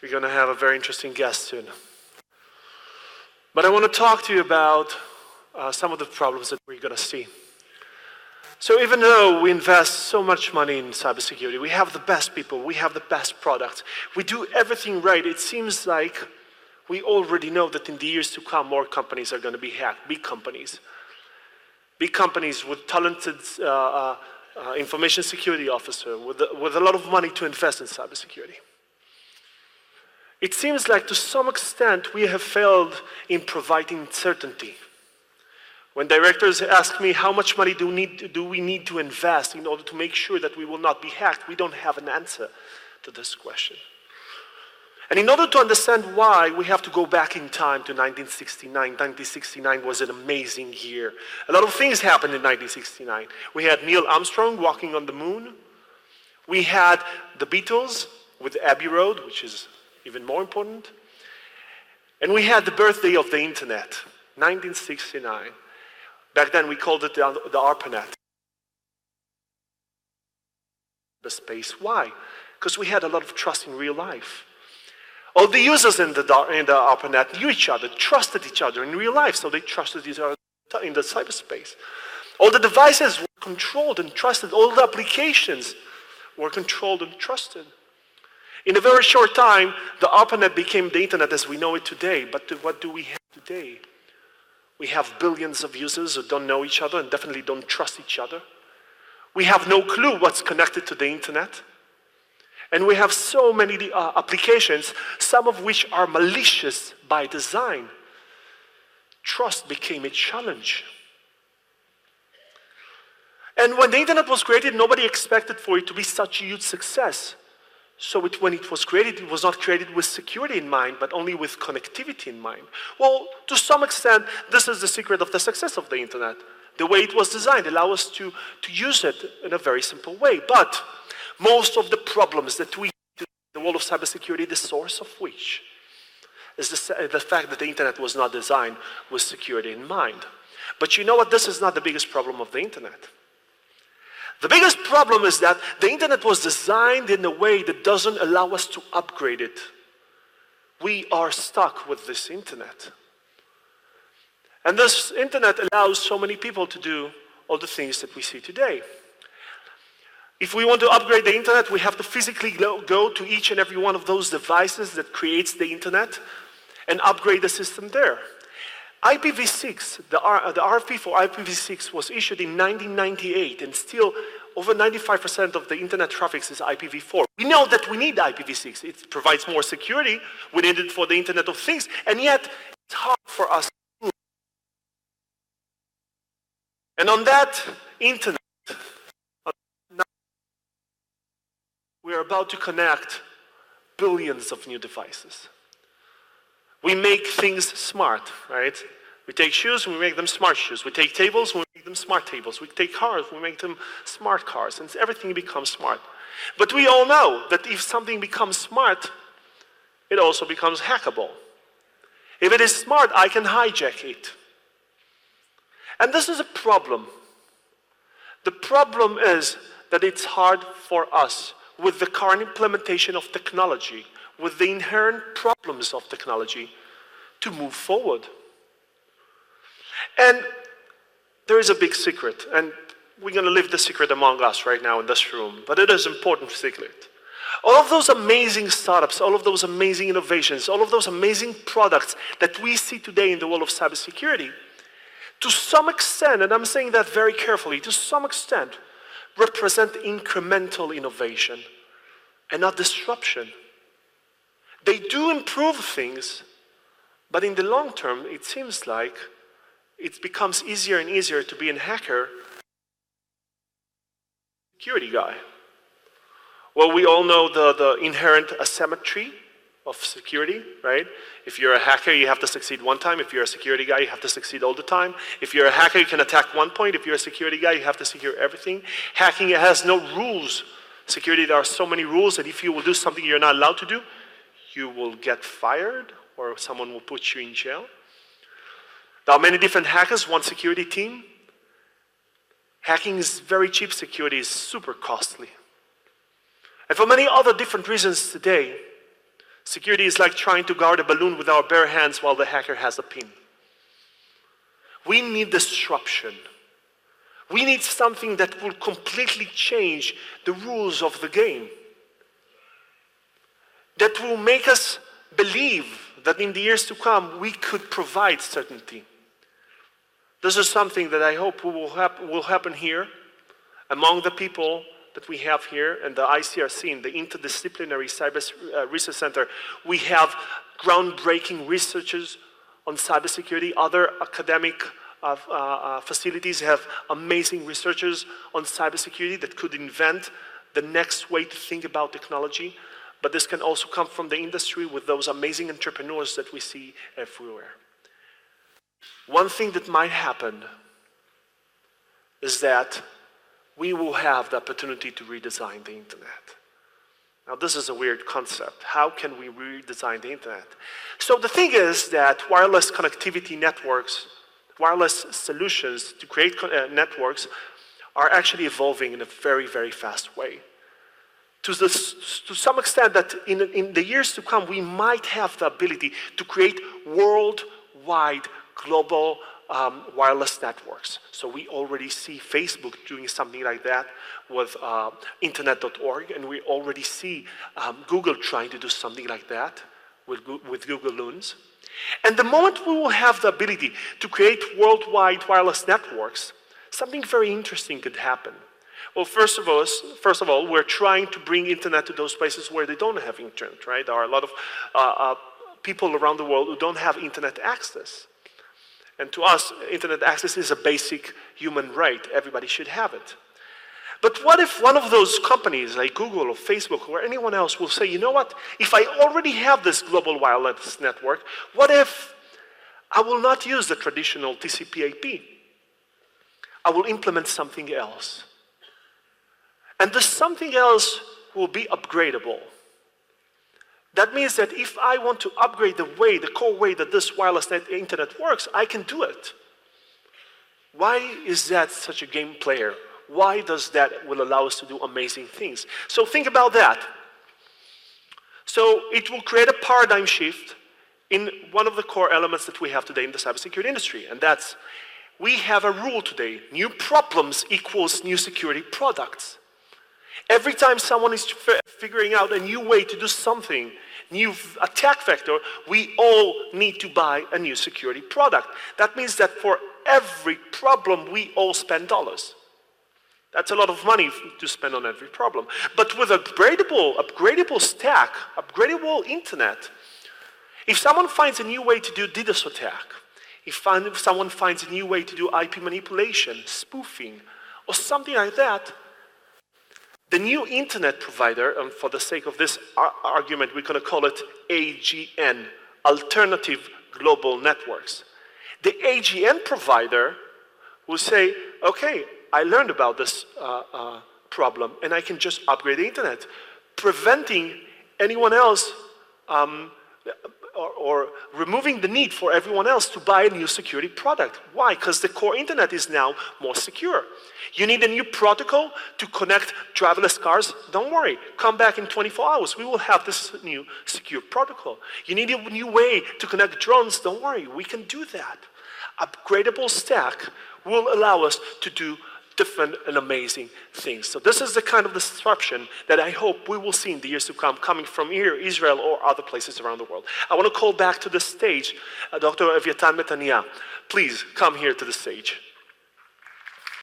We're going to have a very interesting guest soon. But I want to talk to you about some of the problems that we're going to see. So even though we invest so much money in cybersecurity, we have the best people, we have the best products, we do everything right, it seems like we already know that in the years to come, more companies are going to be hacked, big companies. Big companies with talented information security officer, with a lot of money to invest in cybersecurity. It seems like to some extent we have failed in providing certainty. When directors ask me how much money do we need to invest in order to make sure that we will not be hacked, we don't have an answer to this question. And in order to understand why, we have to go back in time to 1969. 1969 was an amazing year. A lot of things happened in 1969. We had Neil Armstrong walking on the moon. We had the Beatles with Abbey Road, which is even more important. And we had the birthday of the internet, 1969. Back then we called it the ARPANET. The space. Why? Because we had a lot of trust in real life. All the users in the ARPANET knew each other, trusted each other in real life, so they trusted each other in the cyberspace. All the devices were controlled and trusted. All the applications were controlled and trusted. In a very short time, the ARPANET became the internet as we know it today. But what do we have today? We have billions of users who don't know each other and definitely don't trust each other. We have no clue what's connected to the internet. And we have so many applications, some of which are malicious by design. Trust became a challenge. And when the internet was created, nobody expected for it to be such a huge success. So when it was created, it was not created with security in mind, but only with connectivity in mind. Well, to some extent, this is the secret of the success of the internet. The way it was designed allows us to use it in a very simple way. But most of the problems that we see in the world of cybersecurity, the source of which is the fact that the internet was not designed with security in mind. But you know what? This is not the biggest problem of the internet. The biggest problem is that the internet was designed in a way that doesn't allow us to upgrade it. We are stuck with this internet. And this internet allows so many people to do all the things that we see today. If we want to upgrade the internet, we have to physically go to each and every one of those devices that creates the internet and upgrade the system there. IPv6, the RFP for IPv6 was issued in 1998, and still over 95% of the internet traffic is IPv4. We know that we need IPv6. It provides more security. We need it for the Internet of Things, and yet it's hard for us. And on that internet, we're about to connect billions of new devices. We make things smart, right? We take shoes, we make them smart shoes. We take tables, we make them smart tables. We take cars, we make them smart cars. And everything becomes smart. But we all know that if something becomes smart, it also becomes hackable. If it is smart, I can hijack it. And this is a problem. The problem is that it's hard for us with the current implementation of technology, with the inherent problems of technology, to move forward. And there is a big secret, and we're going to leave the secret among us right now in this room, but it is an important secret. All of those amazing startups, all of those amazing innovations, all of those amazing products that we see today in the world of cybersecurity, to some extent, and I'm saying that very carefully, to some extent, represent incremental innovation and not disruption. They do improve things, but in the long term, it seems like it becomes easier and easier to be a hacker, security guy. Well, we all know the inherent asymmetry of security, right? If you're a hacker, you have to succeed one time. If you're a security guy, you have to succeed all the time. If you're a hacker, you can attack one point. If you're a security guy, you have to secure everything. Hacking has no rules. Security, there are so many rules that if you will do something you're not allowed to do, you will get fired or someone will put you in jail. There are many different hackers, one security team. Hacking is very cheap, security is super costly. And for many other different reasons today, Security is like trying to guard a balloon with our bare hands while the hacker has a pin. We need disruption. We need something that will completely change the rules of the game. That will make us believe that in the years to come, we could provide certainty. This is something that I hope will happen here among the people that we have here in the ICRC, in the Interdisciplinary Cyber Research Center. We have groundbreaking researchers on cybersecurity. Other academic facilities have amazing researchers on cybersecurity that could invent the next way to think about technology. But this can also come from the industry with those amazing entrepreneurs that we see everywhere. One thing that might happen is that we will have the opportunity to redesign the internet. Now, this is a weird concept. How can we redesign the internet? So the thing is that wireless connectivity networks, wireless solutions to create networks are actually evolving in a very, very fast way. To some extent that in the years to come, we might have the ability to create worldwide global wireless networks. So we already see Facebook doing something like that with internet.org, and we already see Google trying to do something like that with Google Loons. And the moment we will have the ability to create worldwide wireless networks, something very interesting could happen. Well, first of all, we're trying to bring internet to those places where they don't have internet, right? There are a lot of people around the world who don't have internet access. And to us, internet access is a basic human right. Everybody should have it. But what if one of those companies, like Google or Facebook or anyone else, will say, you know what? If I already have this global wireless network, what if I will not use the traditional TCP/IP? I will implement something else. And this something else will be upgradable. That means that if I want to upgrade the core way that this wireless internet works, I can do it. Why is that such a game player? Why does that will allow us to do amazing things? So think about that. So it will create a paradigm shift in one of the core elements that we have today in the cybersecurity industry, and that's we have a rule today: new problems equals new security products. Every time someone is figuring out a new way to do something, new attack vector, we all need to buy a new security product. That means that for every problem, we all spend dollars. That's a lot of money to spend on every problem. But with upgradable stack, upgradable internet, if someone finds a new way to do DDoS attack, if someone finds a new way to do IP manipulation, spoofing, or something like that, the new internet provider, and for the sake of this argument, we're going to call it AGN, Alternative Global Networks. The AGN provider will say, okay, I learned about this problem, and I can just upgrade the internet, preventing anyone else or removing the need for everyone else to buy a new security product. Why? Because the core internet is now more secure. You need a new protocol to connect driverless cars? Don't worry, come back in 24 hours. We will have this new secure protocol. You need a new way to connect drones? Don't worry, we can do that. Upgradable stack will allow us to do different and amazing things. So this is the kind of disruption that I hope we will see in the years to come, coming from here, Israel, or other places around the world. I want to call back to the stage Dr. Eviatan Metania. Please come here to the stage.